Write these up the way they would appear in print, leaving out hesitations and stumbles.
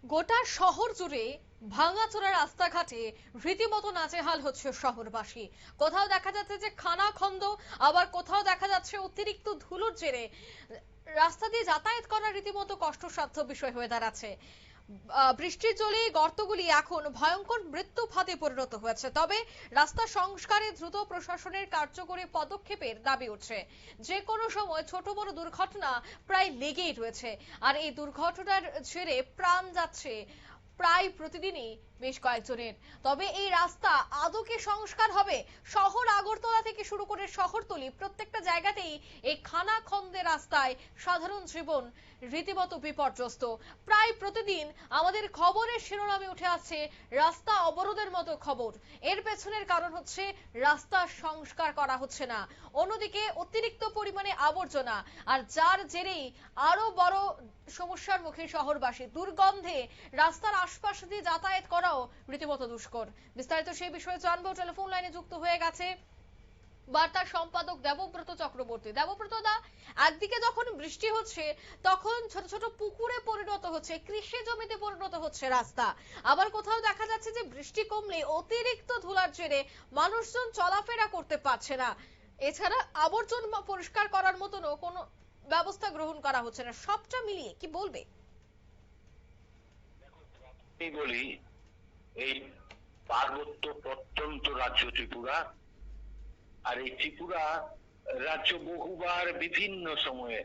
গোটা শহর জুড়ে ভাঙাচোরা রাস্তাঘাটে রীতিমতো নাজেহাল হচ্ছে শহরবাসী। কোথাও দেখা যাচ্ছে যে খানাখন্দ, আবার কোথাও দেখা যাচ্ছে অতিরিক্ত ধুলোর জেরে রাস্তা দিয়ে যাতায়াত করা রীতিমতো কষ্টসাধ্য বিষয় হয়ে দাঁড়াচ্ছে। বৃষ্টির জলে গর্তগুলি এখন ভয়ঙ্কর মৃত্যু ফাঁদে পরিণত হয়েছে। তবে রাস্তা সংস্কারে দ্রুত প্রশাসনের কার্যকরী পদক্ষেপের দাবি উঠছে। যে কোনো সময় ছোট বড় দুর্ঘটনা প্রায় লেগেই রয়েছে, আর এই দুর্ঘটনার জেরে প্রাণ যাচ্ছে প্রায় প্রতিদিনই বেশ কয়েকজনের। তবে এই রাস্তা আদৌ কি সংস্কার হবে? শহর আগরতলা থেকে শুরু করে শহরতলি প্রত্যেকটা জায়গাতেই এই খানাখন্দে রাস্তায় সাধারণ জীবন রীতিমতো বিপর্যস্ত। প্রায় প্রতিদিন আমাদের খবরের শিরোনামে উঠে আসছে রাস্তা অবরোধের মতো খবর। এর পেছনের কারণ হচ্ছে রাস্তা সংস্কার করা হচ্ছে না, অন্যদিকে অতিরিক্ত পরিমাণে আবর্জনা, আর যার জেরেই আরো বড় সমস্যার মুখে শহরবাসী। দুর্গন্ধে রাস্তার আশপাশ দিয়ে যাতায়াত করাও রীতিমতো দুষ্কর। বিস্তারিত সেই বিষয়ে জানবো। টেলিফোন লাইনে যুক্ত হয়ে গেছে বার্তা সম্পাদক দেবব্রত চক্রবর্তী। দেবব্রত দা, একদিকে যখন বৃষ্টি হচ্ছে তখন ছোট ছোট পুকুরে পরিণত হচ্ছে, কৃষি জমিতে পরিণত হচ্ছে রাস্তা, আবার কোথাও দেখা যাচ্ছে যে বৃষ্টি কমলে অতিরিক্ত ধুলার জেরে মানুষজন চলাফেরা করতে পারছে না। এছাড়া আবর্জনা পরিষ্কার করার মতনও কোনো ব্যবস্থা গ্রহণ করা হচ্ছে না। সবটা মিলিয়ে কি বলবে? আমি বলি, এই পার্বত্য প্রত্যন্ত রাজ্য ত্রিপুরা, আর এই ত্রিপুরা রাজ্য বহুবার বিভিন্ন সময়ে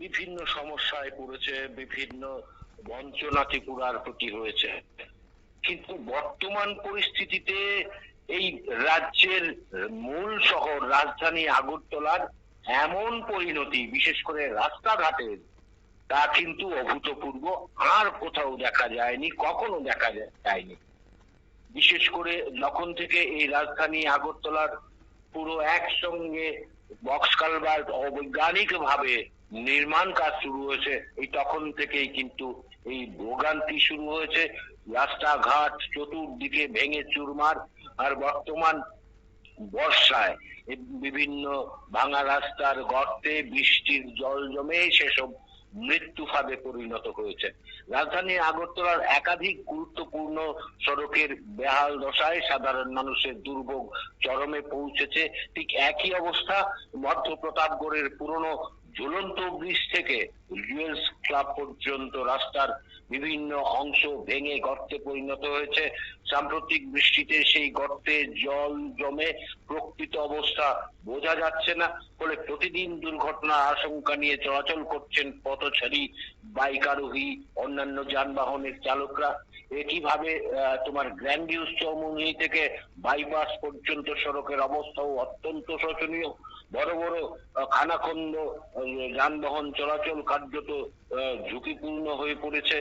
বিভিন্ন সমস্যায় পড়েছে, বিভিন্ন বঞ্চনা ত্রিপুরার প্রতি হয়েছে। কিন্তু বর্তমান পরিস্থিতিতে এই রাজ্যের মূল শহর রাজধানী আগরতলার এমন পরিণতি, বিশেষ করে রাস্তাঘাটের, তা কিন্তু অভূতপূর্ব। আর কোথাও দেখা যায়নি, কখনো দেখা যায়নি। বিশেষ করে যখন থেকে এই রাজধানী আগরতলার পুরো একসঙ্গে বক্স কালভার্ট অবৈজ্ঞানিক ভাবে নির্মাণ কাজ শুরু হয়েছে, এই তখন থেকেই কিন্তু এই ভোগান্তি শুরু হয়েছে। রাস্তাঘাট চতুর্দিকে ভেঙে চুরমার। আর বর্তমান বর্ষায় বিভিন্ন ভাঙা রাস্তার গর্তে বৃষ্টির জল জমে সেসব মৃত্যু ফাঁদে পরিণত হয়েছে। রাজধানী আগরতলার একাধিক গুরুত্বপূর্ণ সড়কের বেহাল দশায় সাধারণ মানুষের দুর্ভোগ চরমে পৌঁছেছে। ঠিক একই অবস্থা মধ্য প্রতাপগড়ের পুরনো ঝুলন্ত ব্রিজ থেকে জুয়েলস ক্লাব পর্যন্ত রাস্তার বিভিন্ন অংশ ভেঙে গর্তে পরিণত হয়েছে। সাম্প্রতিক বৃষ্টিতে সেই গর্তে জল জমে প্রকৃত অবস্থা বোঝা যাচ্ছে না, ফলে প্রতিদিন দুর্ঘটনার আশঙ্কা নিয়ে চলাচল করছেন পথচারী, বাইক আরোহী, অন্যান্য যানবাহনের চালকরা। একইভাবে তোমার গ্র্যান্ডিউস চৌমুহনী থেকে বাইপাস পর্যন্ত সড়কের অবস্থাও অত্যন্ত শোচনীয়। বড় বড় খানাখন্দ যানবাহন চলাচল কার্যত ঝুঁকিপূর্ণ হয়ে পড়েছে।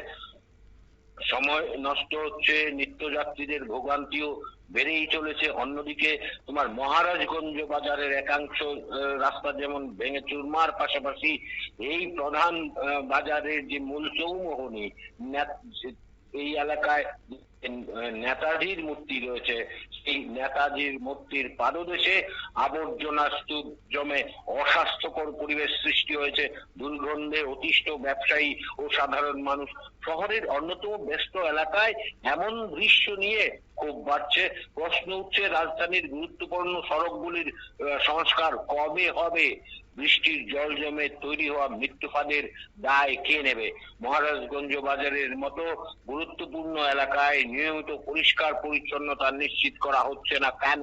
সময় নষ্ট হচ্ছে, নিত্যযাত্রীদের ভোগান্তিও বেড়েই চলেছে। অন্যদিকে তোমার মহারাজগঞ্জ বাজারের একাংশ রাস্তা যেমন ভেঙে চুরমার, পাশাপাশি এই প্রধান বাজারের যে মূল চৌমুহনী, এই এলাকায় নেতাজির মূর্তি রয়েছে, সেই নেতাজির মূর্তির পাদদেশে আবর্জনা স্তূপ জমে অস্বাস্থ্যকর পরিবেশ সৃষ্টি হয়েছে। দুর্গন্ধে অতিষ্ঠ ব্যবসায়ী ও সাধারণ মানুষ। শহরের অন্যতম ব্যস্ত এলাকায় এমন দৃশ্য নিয়ে ক্ষোভ বাড়ছে। প্রশ্ন উঠছে, রাজধানীর গুরুত্বপূর্ণ সড়কগুলির সংস্কার কবে হবে? বৃষ্টির জল জমে তৈরি হওয়া মৃত্যু ফাঁদের দায় কে নেবে? মহারাজগঞ্জ বাজারের মতো গুরুত্বপূর্ণ এলাকায় নিয়মিত পরিষ্কার পরিচ্ছন্নতা নিশ্চিত করা হচ্ছে না কেন?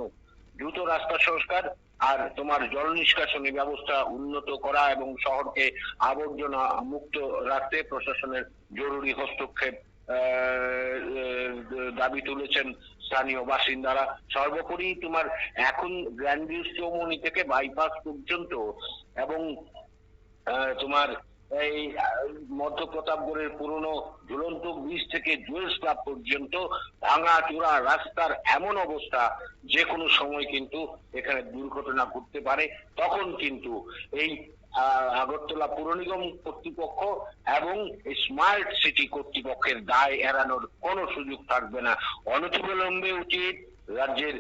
দ্রুত রাস্তা সংস্কার আর তোমার জল নিষ্কাশনী ব্যবস্থা উন্নত করা এবং শহরকে আবর্জনা মুক্ত রাখতে প্রশাসনের জরুরি হস্তক্ষেপ দাবি তুলেছেন স্থানীয় বাসিন্দারা। সর্বোপরি তোমার এখন গ্র্যান্ডিউস চৌমুহনী থেকে বাইপাস পর্যন্ত এবং তোমার এই মধ্য প্রতাপগড়ের পুরনো ঝুলন্ত ব্রিজ থেকে জুয়েলস ক্লাব পর্যন্ত ভাঙা চূড়া রাস্তার এমন অবস্থা, যে কোনো সময় কিন্তু এখানে দুর্ঘটনা ঘটতে পারে। তখন কিন্তু এই আগরতলা পুর নিগম কর্তৃপক্ষ এবং স্মার্ট সিটি কর্তৃপক্ষের দায় এড়ানোর কোনো সুযোগ থাকবে না। অনতিবিলম্বে উচিত রাজ্যের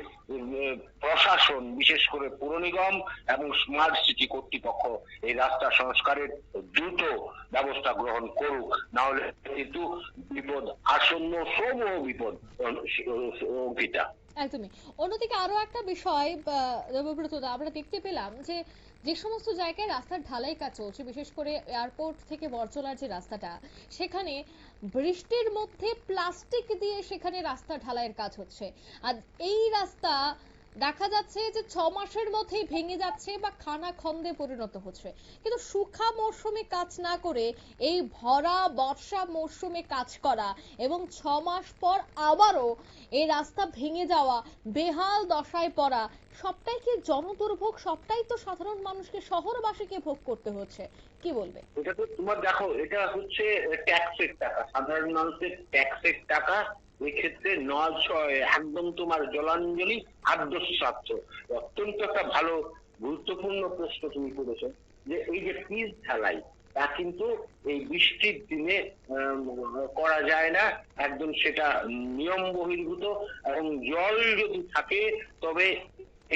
প্রশাসন, বিশেষ করে পুর নিগম এবং স্মার্ট সিটি কর্তৃপক্ষ এই রাস্তা সংস্কারের দ্রুত ব্যবস্থা গ্রহণ করুক, না হলে কিন্তু বিপদ আসন্ন, সমূহ বিপদ অঙ্কিতা। একদমই। অন্যদিকে আরো একটা বিষয় দেবব্রত দা, আমরা দেখতে পেলাম যে যে সমস্ত জায়গায় রাস্তার ঢালাই কাজ চলছে, বিশেষ করে এয়ারপোর্ট থেকে বড়জলার যে রাস্তাটা, সেখানে বৃষ্টির মধ্যে প্লাস্টিক দিয়ে সেখানে রাস্তা ঢালাইয়ের কাজ হচ্ছে। আর এই রাস্তা দেখা যাচ্ছে যে 6 মাসের মধ্যেই ভেঙে যাচ্ছে বা খানা খন্দে পরিণত হচ্ছে। কিন্তু শুখা মরশুমে কাজ না করে এই ভরা বর্ষা মরশুমে কাজ করা এবং 6 মাস পর আবারও এই রাস্তা ভেঙে যাওয়া, বেহাল দশায় পড়া, সবটাই কি জনদুর্ভোগ? সবটাই তো সাধারণ মানুষকে, শহরবাসীকে ভোগ করতে হচ্ছে। কি বলবে? এটা তো তোমার দেখো, এটা হচ্ছে ট্যাক্সের টাকা, সাধারণ মানুষের ট্যাক্সের টাকা। এক্ষেত্রে নয় ছয় একদম তোমার জলাঞ্জলি, আদ্যশ্রাদ্ধ। অত্যন্ত একটা ভালো গুরুত্বপূর্ণ প্রশ্ন তুমি করেছো, যে এই যে পিচ ঢালাই, তা কিন্তু এই বৃষ্টির দিনে করা যায় না, একদম সেটা নিয়ম বহির্ভূত। এবং জল যদি থাকে তবে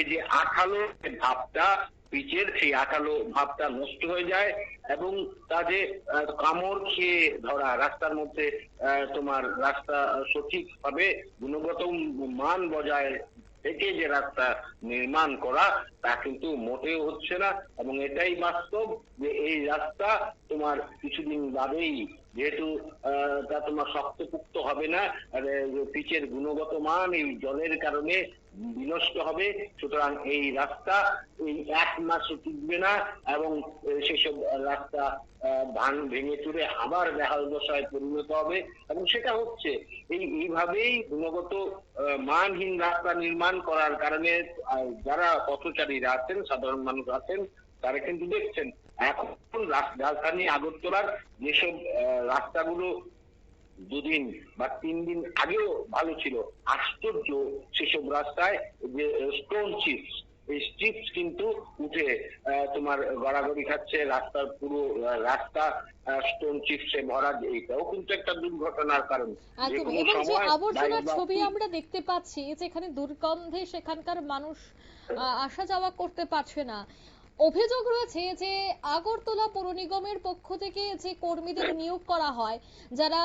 এই যে আঠালো ভাবটা পিচের, সেই আঠালো ভাবটা নষ্ট হয়ে যায় এবং তা যে কামড় খেয়ে ধরা রাস্তার মধ্যে, তোমার রাস্তা সঠিকভাবে গুণগত মান বজায় থেকে যে রাস্তা নির্মাণ করা, তা কিন্তু মোটেও হচ্ছে না। এবং এটাই বাস্তব যে এই রাস্তা তোমার কিছুদিন বাদেই, যেহেতু তা তোমার শক্তপুক্ত হবে না, আর পিচের গুণগত মান এই জলের কারণে বিনষ্ট হবে। সুতরাং এই রাস্তা এই 1 মাসও টিকবে না এবং সেসব রাস্তা ভেঙে চুরে আবার বেহাল দশায় পরিণত হবে। এবং সেটা হচ্ছে এইভাবেই গুণগত মানহীন রাস্তা নির্মাণ করার কারণে যারা পথচারীরা আছেন, সাধারণ মানুষ আছেন, তারা কিন্তু দেখছেন এখন রাজধানী আগরতলার যেসব রাস্তাগুলো 2 দিন বা 3 দিন আগেও ভালো ছিল, আশ্চর্য সেসব রাস্তায় যে স্টোন চিপস, এই চিপস কিন্তু উঠে তোমার গড়াগড়ি খাচ্ছে, রাস্তার পুরো রাস্তা স্টোন চিপসে ভরা। এইটাও কিন্তু একটা দুর্ঘটনার কারণ। যে একদম। কোনো এবং যে সময় আবর্জনার ছবি আমরা দেখতে পাচ্ছি, যেখানে দুর্গন্ধে সেখানকার মানুষ আসা যাওয়া করতে পারছে না। অভিযোগ রয়েছে যে আগরতলা পৌর নিগমের পক্ষ থেকে যে কর্মীদের নিয়োগ করা হয়, যারা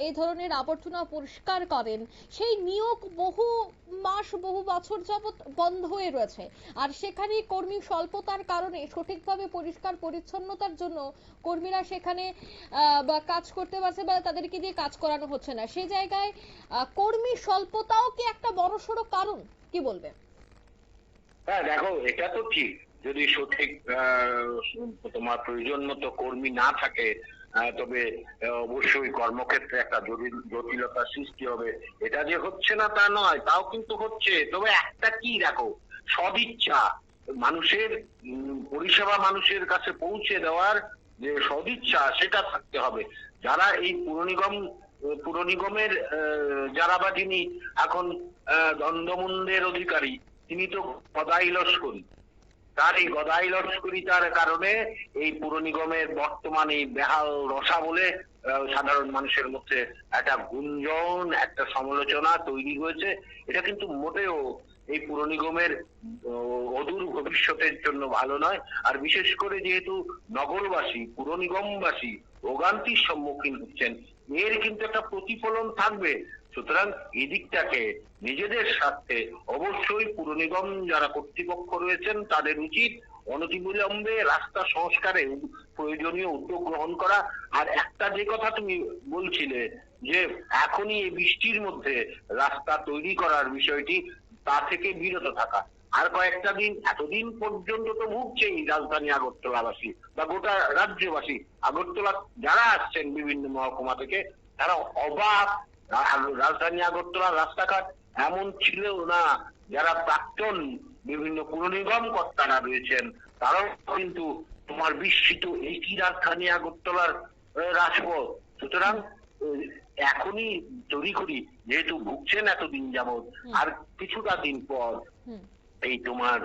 এই ধরনের আবর্জনা পরিষ্কার করেন, সেই নিয়োগ বহু মাস বহু বছর যাবত বন্ধ হয়ে রয়েছে। আর সেখানে কর্মী স্বল্পতার কারণে সঠিকভাবে পরিষ্কার পরিচ্ছন্নতার জন্য কর্মীরা সেখানে বা কাজ করতে পারছে, বা তাদেরকে দিয়ে কাজ করানো হচ্ছে না। সেই জায়গায় কর্মী স্বল্পতাও কি একটা বড়সড় কারণ? কি বলবে? হ্যাঁ দেখো, এটা তো ঠিক, যদি সঠিক তোমার প্রয়োজন মতো কর্মী না থাকে, তবে অবশ্যই কর্মক্ষেত্রে একটা জটিলতা সৃষ্টি হবে। এটা যে হচ্ছে না তা নয়, তাও কিন্তু হচ্ছে। তবে একটা কি দেখো, সদিচ্ছা, মানুষের পরিষেবা মানুষের কাছে পৌঁছে দেওয়ার যে সদিচ্ছা, সেটা থাকতে হবে। যারা এই পুর নিগমের যারা বা যিনি এখন দণ্ডমুন্ডের অধিকারী, তিনি তো গদাই লস্করি। তার এই গদাই লস্করিতার কারণে এই পুর নিগমের বর্তমানে বেহাল দশা বলে সাধারণ মানুষের মধ্যে একটা গুঞ্জন, একটা সমালোচনা তৈরি হয়েছে। এটা কিন্তু মোটেও এই পুর নিগমের অদূর ভবিষ্যতের জন্য ভালো নয়। আর বিশেষ করে যেহেতু নগরবাসী, পুর নিগমবাসী ভোগান্তির সম্মুখীন হচ্ছেন, এর কিন্তু একটা প্রতিফলন থাকবে। সুতরাং এদিকটাকে নিজেদের স্বার্থে অবশ্যই পুর নিগম যারা কর্তৃপক্ষ রয়েছেন, তাদের উচিত অনতিবিলম্বে রাস্তা সংস্কারে প্রয়োজনীয় উদ্যোগ গ্রহণ করা। আর একটা যে কথা তুমি বলছিলে যে এখনই এই বৃষ্টির মধ্যে রাস্তা তৈরি করার বিষয়টি, তা থেকে বিরত থাকা। আর কয়েকটা দিন, এতদিন পর্যন্ত তো ভুগছেই রাজধানী আগরতলাবাসী বা গোটা রাজ্যবাসী। আগরতলা যারা আসছেন বিভিন্ন মহকুমা থেকে, তারা অবাক। রাজধানী আগরতলার রাস্তাঘাট এমন ছিল না। যারা প্রাক্তন বিভিন্ন পুর নিগম কর্তারা রয়েছেন, তারাও কিন্তু তোমার বিস্মিত, এই কি রাজধানী আগরতলার রাজপথ। সুতরাং এখনই তৈরি করি, যেহেতু ভুগছেন এতদিন যাবৎ, আর কিছুটা দিন পর এই তোমার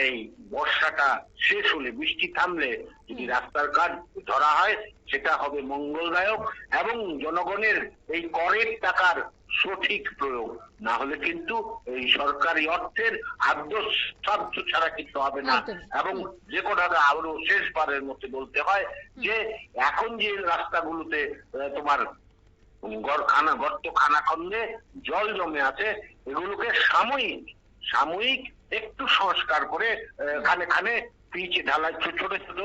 এই বর্ষাটা শেষ হলে, বৃষ্টি থামলে যদি রাস্তার কাজ ধরা হয় সেটা হবে মঙ্গলদায়ক, এবং জনগণের এই করের টাকার সঠিক প্রয়োগ। না হলে কিন্তু এই সরকারি অর্থের আদ্যসাধ্য ছাড়া কিছু হবে না। একদমই। এবং যে কথাটা আরো শেষবারের মধ্যে বলতে হয় যে এখন যে রাস্তাগুলোতে তোমার গর্ত খানাখন্দে জল জমে আছে, এগুলোকে সাময়িক সাময়িক একটু সংস্কার করে খানে খানে পিচ ঢালাই, ছোট ছোট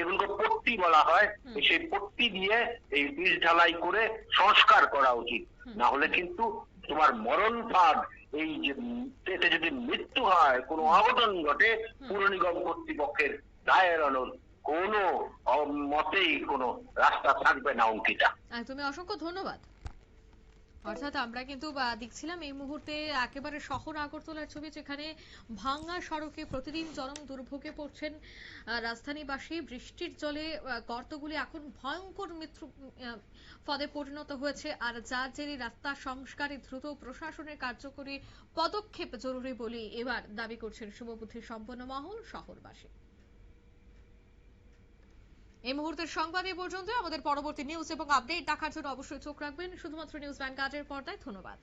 এগুলোকে পট্টি বলা হয়, সেই পট্টি দিয়ে এই পিচ ঢালাই করে সংস্কার করা উচিত। না হলে কিন্তু তোমার মরণ ফাঁদ, এই যে এতে যদি মৃত্যু হয়, কোনো অঘটন ঘটে, পুর নিগম কর্তৃপক্ষের দায় এড়ানোর কোনো মতেই কোনো রাস্তা থাকবে না অঙ্কিতা। তুমি অসংখ্য ধন্যবাদ। অর্থাৎ আমরা কিন্তু দেখছিলাম এই মুহূর্তে একেবারে শহর আগরতলার ছবি, যেখানে ভাঙা সড়কে প্রতিদিন চরম দুর্ভোগে পড়ছেন রাজধানীবাসী। বৃষ্টির জলে গর্তগুলি এখন ভয়ঙ্কর মৃত্যু ফাঁদে পরিণত হয়েছে, আর যার জেরে রাস্তা সংস্কারে দ্রুত প্রশাসনের কার্যকরী পদক্ষেপ জরুরি বলে এবার দাবি করছেন শুভবুদ্ধি সম্পন্ন মহল শহরবাসী। এই মুহূর্তের সংবাদ এ পর্যন্ত। আমাদের পরবর্তী নিউজ এবং আপডেট দেখার জন্য অবশ্যই চোখ রাখবেন শুধুমাত্র নিউজ ভ্যানগার্ডের পর্দায়। ধন্যবাদ।